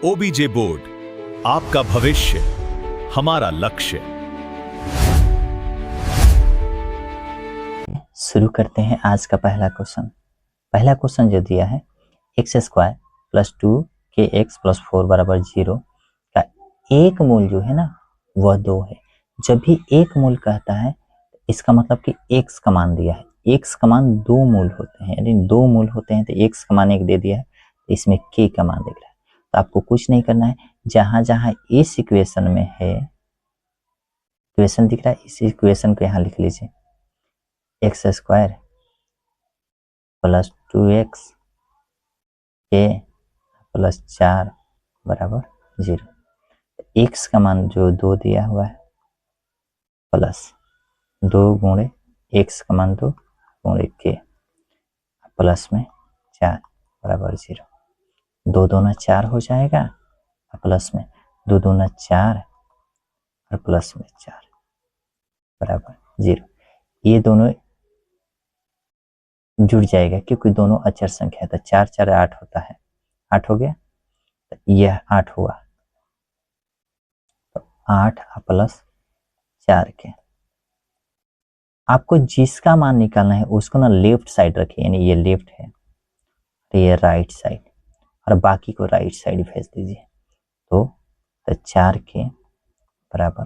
OBJ board, आपका भविष्य हमारा लक्ष्य। शुरू करते हैं आज का पहला क्वेश्चन। पहला क्वेश्चन जो दिया है x square plus 2kx plus 4 बराबर 0 का एक मूल जो है ना वह 2 है। जब भी एक मूल कहता है इसका मतलब कि x का मान दिया है। x का मान 2 मूल होते हैं, यानी 2 मूल होते हैं तो x का मान 1 दे दिया है, तो इसमें k का मान दिख रहा है। तो आपको कुछ नहीं करना है, जहां जहां इस इक्वेशन में है इक्वेशन दिख रहा है इस इक्वेशन को यहाँ लिख लीजिए। एक्स स्क्वायर प्लस 2x के प्लस 4 बराबर 0। x का मान जो 2 दिया हुआ है प्लस 2 गुणे x का मान 2 गुणे के प्लस में 4 बराबर 0। 2 दूना 4 हो जाएगा, प्लस में 2 दूना 4 और प्लस में 4 बराबर 0। ये दोनों जुड़ जाएगा क्योंकि दोनों अचर संख्या है, तो 4 4 8 होता है, 8 हो गया, तो यह 8 हुआ, तो 8 प्लस 4 के। आपको जिसका मान निकालना है उसको ना लेफ्ट साइड रखिए, यानी ये लेफ्ट है तो ये राइट साइड, और बाकी को राइट साइड भेज दीजिए। तो 4 के बराबर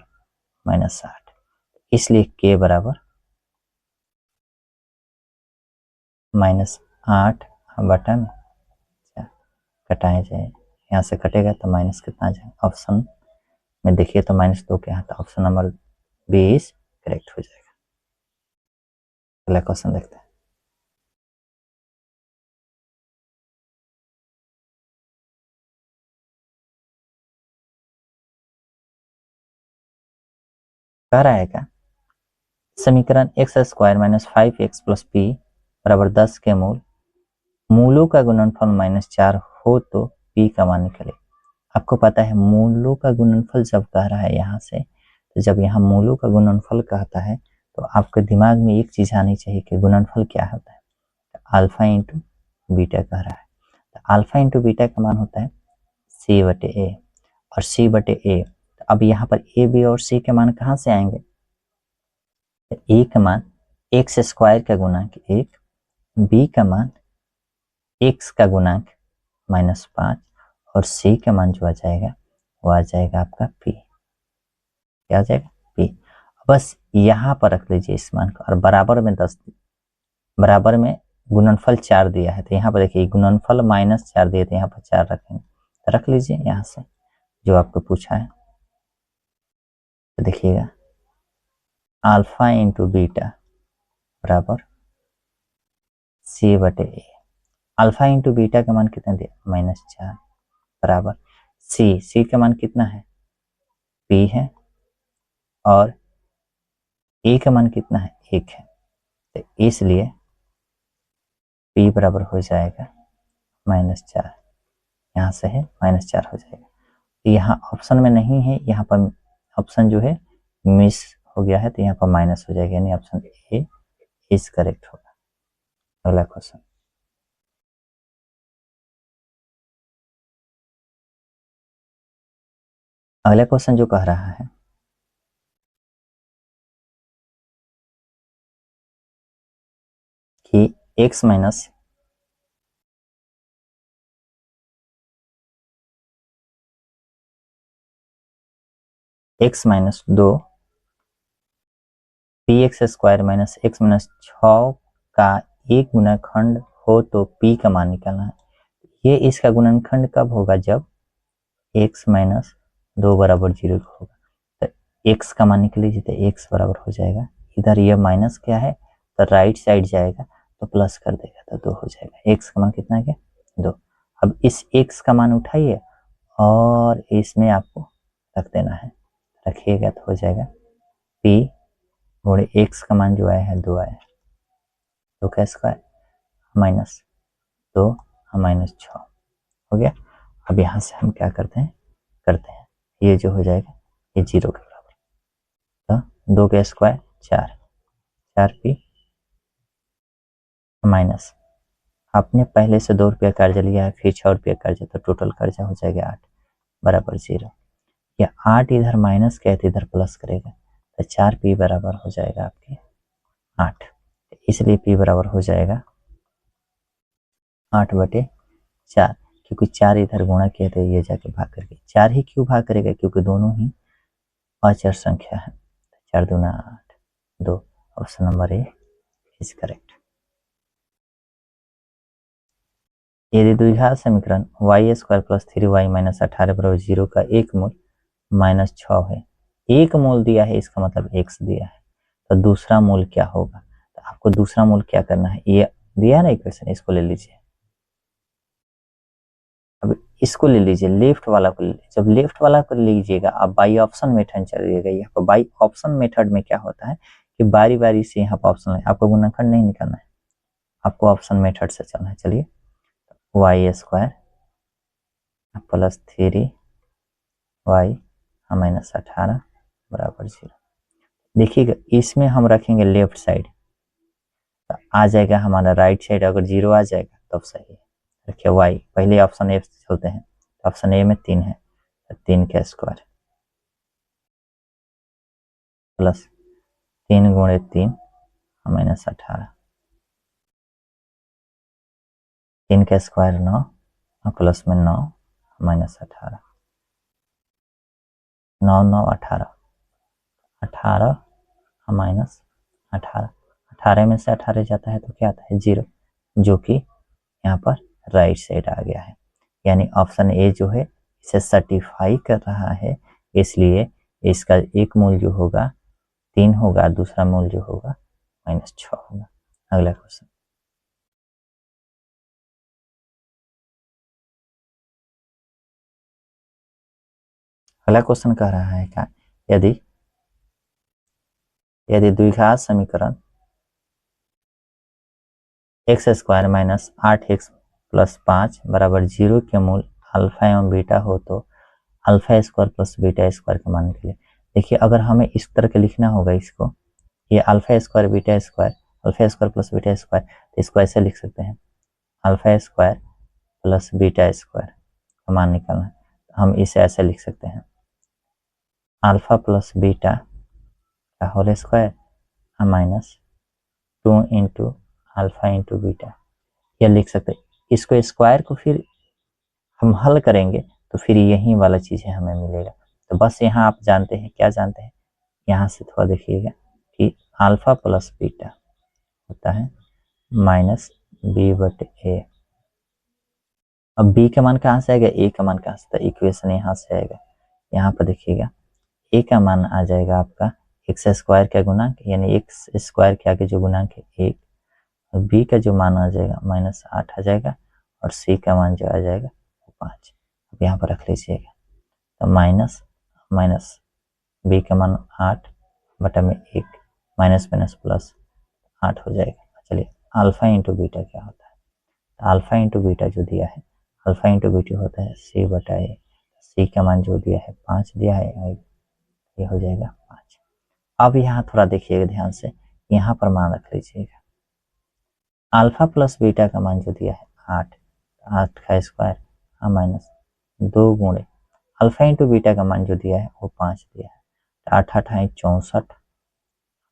-8, इसलिए के बराबर -8 बटा में 4 कटाया जाए, यहाँ से कटेगा तो माइनस कितना आ जाएगा ऑप्शन में देखिए, तो -2 के यहाँ, तो ऑप्शन नंबर 20 करेक्ट हो जाएगा। अगला क्वेश्चन देखते हैं। कह रहा है क्या, समीकरण x square minus 5x plus P बराबर 10 के मूलों का गुणनफल -4 हो तो p का मान निकले। आपको पता है मूलों का गुणनफल जब कह रहा है यहाँ से, तो जब यहाँ मूलों का गुणनफल कहता है तो आपके दिमाग में एक चीज आनी चाहिए कि गुणनफल क्या होता है। अल्फा इंटू बीटा कह रहा है, तो अल्फा इंटू बीटा का मान होता है c/a, और c/a, तो अब यहाँ पर a b और c के मान कहाँ से आएंगे, a का मान एक्स स्क्वायर का गुणांक 1, b का मान x का गुणांक -5, और c का मान जो आ जाएगा वो आ जाएगा आपका p। क्या आ जाएगा p। बस यहाँ पर रख लीजिए इस मान को, और बराबर में 10, बराबर में गुणनफल 4 दिया है, तो यहाँ पर देखिए गुणनफल -4 दिए, तो यहाँ पर 4 रखेंगे, तो रख लीजिए यहाँ से जो आपको पूछा है। तो देखिएगा अल्फा इंटू बीटा बराबर c/a। अल्फा इंटू बीटा का मान कितना दिया -4 बराबर c का मान कितना है p है, और a का मान कितना है 1 है, तो इसलिए p बराबर हो जाएगा -4, यहाँ से है -4 हो जाएगा। तो यहाँ ऑप्शन में नहीं है, यहाँ पर ऑप्शन जो है मिस हो गया है, तो यहाँ पर माइनस हो जाएगा, यानी ऑप्शन ए इज करेक्ट होगा। अगला क्वेश्चन। अगला क्वेश्चन जो कह रहा है कि x minus -2 px square minus x minus 6 का एक गुणनखंड हो तो p का मान निकालना है। ये इसका गुणनखंड कब होगा, जब x माइनस 2 बराबर 0 होगा, तो x का मान निकल लीजिए, तो x बराबर हो जाएगा, इधर ये माइनस क्या है तो राइट साइड जाएगा तो प्लस कर देगा, तो 2 हो जाएगा। x का मान कितना है 2। अब इस x का मान उठाइए और इसमें आपको रख देना है, रखिएगा तो हो जाएगा p गुणे x का मान जो आया है 2 आया है, 2 का स्क्वायर -2 -6 हो गया। अब यहाँ से हम क्या करते हैं ये जो हो जाएगा ये 0 के बराबर, तो 2 का स्क्वायर 4p माइनस आपने पहले से 2 रुपया कर्जा लिया है, फिर 6 रुपया कर्जा, तो टोटल कर्जा हो जाएगा 8, बराबर 0। या 8 इधर माइनस किया तो इधर प्लस करेगा, तो 4p बराबर हो जाएगा आपके 8। इसलिए p बराबर हो जाएगा 8/4, क्योंकि 4 इधर गुणा किया तो ये जाके भाग करके 4 ही क्यों भाग करेगा, क्योंकि दोनों ही अचर संख्या है। 4 दूना 8, 2, option number A is correct. यदि द्विघात समीकरण y² + 3y - 18 बराबर 0 का एक मूल -6 है, एक मूल दिया है इसका मतलब x दिया है, तो दूसरा मूल क्या होगा? तो आपको दूसरा मूल क्या करना है, ये दिया ना इक्वेशन, इसको ले लीजिए। अब इसको ले लीजिए, लेफ्ट वाला को ले लीजिए। जब लेफ्ट वाला को लीजिएगा आप बाई ऑप्शन मेथड चलिएगा। यहाँ पर बाई ऑप्शन मेथड में क्या होता है कि बारी बारी से यहाँ पर ऑप्शन है, आपको गुणनखंड नहीं निकालना है, आपको ऑप्शन मेथड से चलना है। चलिए, y² + 3y - 18 बराबर 0। देखिएगा इसमें हम रखेंगे लेफ्ट साइड, तो आ जाएगा हमारा राइट साइड, अगर 0 आ जाएगा तब सही है। देखिए y, पहले ऑप्शन ए से चलते हैं, ऑप्शन ए में 3 है, तो 3 का स्क्वायर प्लस 3 × 3 - 18, 3 का स्क्वायर 9 प्लस में 9 - 18, 9 9 18, 18 - 18, 18 में से 18 जाता है तो क्या आता है 0, जो कि यहाँ पर राइट साइड आ गया है। यानी ऑप्शन ए जो है इसे सर्टिफाई कर रहा है, इसलिए इसका एक मूल जो होगा 3 होगा, दूसरा मूल जो होगा -6 होगा। अगला क्वेश्चन, अगला क्वेश्चन कह रहा है क्या, यदि द्विघात समीकरण x² - 8x + 5 बराबर 0 के मूल अल्फा एवं बीटा हो तो α² + β² का मान निकले। देखिए अगर हमें इस तरह के लिखना होगा इसको, ये α² β² α² + β², तो इसको ऐसे लिख सकते हैं, α² + β² का मान निकालना है, हम इसे ऐसे लिख सकते हैं, α + बीटा का होल स्क्वायर -2 × α × बीटा, यह लिख सकते हैं। इसको स्क्वायर को फिर हम हल करेंगे तो फिर यही वाला चीज़ें हमें मिलेगा। तो बस यहाँ आप जानते हैं, क्या जानते हैं, यहाँ से थोड़ा देखिएगा कि α + बीटा होता है -b/a। अब b का मान कहाँ से आएगा, a का मान कहाँ से, तो इक्वेशन यहाँ से आएगा। यहाँ पर देखिएगा a का मान आ जाएगा आपका x² का गुणांक, यानी x² के आगे जो गुणांक है 1, और b का जो मान आ जाएगा -8 आ जाएगा, और c का मान जो आ जाएगा 5। अब यहाँ पर रख लीजिएगा, तो माइनस माइनस b का मान 8/1, माइनस माइनस प्लस 8 हो जाएगा। चलिए, अल्फा इंटू बीटा क्या होता है, तो अल्फा इंटू बीटा जो दिया है, अल्फा इंटू बीटा होता है c/a। c का मान जो दिया है 5 दिया है, ये हो जाएगा 5। अब यहाँ थोड़ा देखिएगा ध्यान से, यहाँ पर मान रख लीजिएगा, अल्फा प्लस बीटा का मान जो दिया है 8, 8 का स्क्वायर माइनस 2 गुणे अल्फा इंटू बीटा का मान जो दिया है वो 5 दिया है, 8 8 है 64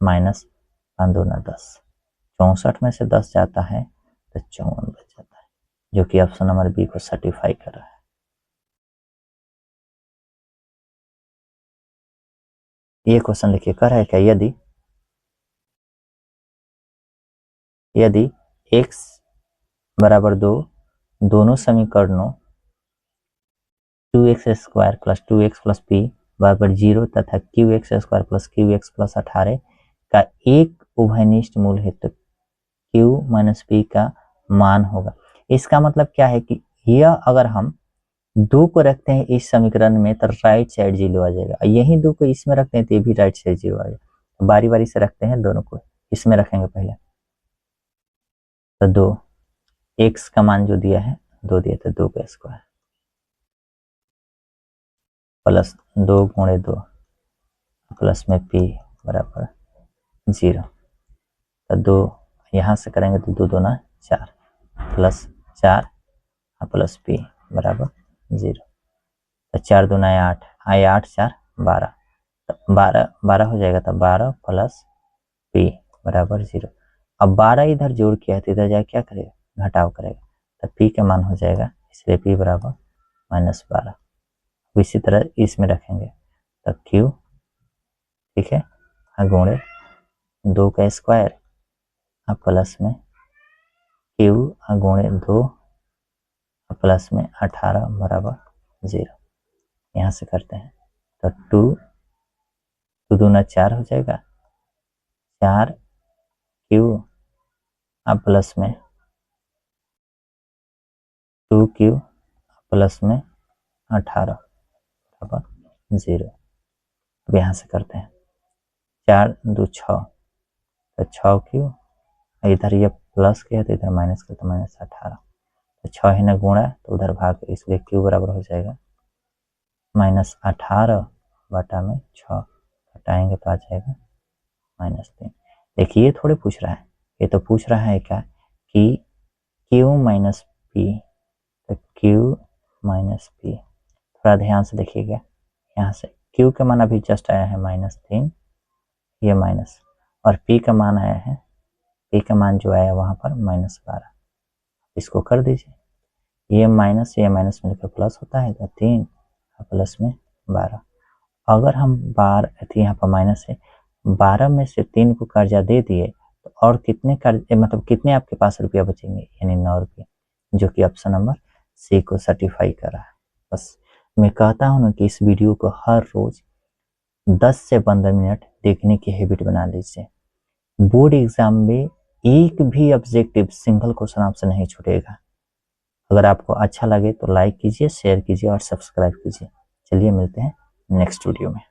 माइनस 5 2 10, 64 में से 10 जाता है तो 54 बच जाता है, जो कि ऑप्शन नंबर बी को सर्टिफाई कर रहा है। ये क्वेश्चन लिखिए, कह रहा है क्या, यदि x बराबर 2 दोनों समीकरणों 2x² + 2x + p बराबर 0 तथा qx² + qx + 18 का एक उभयनिष्ठ मूल है तो q - p का मान होगा। इसका मतलब क्या है कि यह अगर हम 2 को रखते हैं इस समीकरण में तो राइट साइड 0 आ जाएगा, यही 2 को इसमें रखते हैं तो ये भी राइट साइड 0 आ जाएगा। बारी बारी से रखते हैं, दोनों को इसमें रखेंगे पहले, तो 2 x का मान जो दिया है 2 दिया, तो 2 का स्क्वायर प्लस 2 × 2 प्लस में p बराबर 0, तो 2 यहाँ से करेंगे तो 2 2 4 प्लस 4 प्लस p बराबर 0। तो 4 दूना 8, आए 8 4 12, तो 12 हो जाएगा। तो 12 प्लस पी बराबर 0। अब 12 इधर जोड़ किया तो इधर जाके क्या करेगा, घटाव करेगा, तो पी का मान हो जाएगा, इसलिए पी बराबर -12। इसी तरह इसमें रखेंगे तो क्यू, ठीक है, गुणे 2 का स्क्वायर प्लस में क्यू गुणे 2 प्लस में 18 बराबर 0। यहाँ से करते हैं तो 2 दूना 4 हो जाएगा, 4 क्यू प्लस में 2 क्यू प्लस में 18 बराबर 0। अब यहाँ से करते हैं 4 2 6, तो 6 क्यू, इधर ये प्लस किया तो इधर माइनस किया तो -18, तो 6 है ना गुणा तो उधर भाग, इसलिए क्यू बराबर हो जाएगा -18 बटा में 6, घटाएंगे तो आ जाएगा -3। देखिए ये थोड़े पूछ रहा है, ये तो पूछ रहा है क्या कि क्यू माइनस पी, तो क्यू माइनस पी, थोड़ा ध्यान से देखिएगा। यहाँ से क्यू का मान अभी जस्ट आया है -3, ये माइनस, और पी का मान आया है, पी का मान जो आया वहाँ पर -12, इसको कर दीजिए, ये माइनस मिलकर प्लस होता है, तो 3 प्लस में 12। अगर हम यहाँ पर माइनस है, 12 में से 3 को कर्जा दे दिए तो और कितने कर्ज, मतलब कितने आपके पास रुपया बचेंगे, यानी 9 रुपये, जो कि ऑप्शन नंबर सी को सर्टिफाई कर रहा है। बस मैं कहता हूँ ना कि इस वीडियो को हर रोज 10 से 15 मिनट देखने की हैबिट बना लीजिए। बोर्ड एग्जाम में एक भी ऑब्जेक्टिव सिंगल क्वेश्चन आपसे नहीं छूटेगा। अगर आपको अच्छा लगे तो लाइक कीजिए, शेयर कीजिए और सब्सक्राइब कीजिए। चलिए मिलते हैं नेक्स्ट वीडियो में।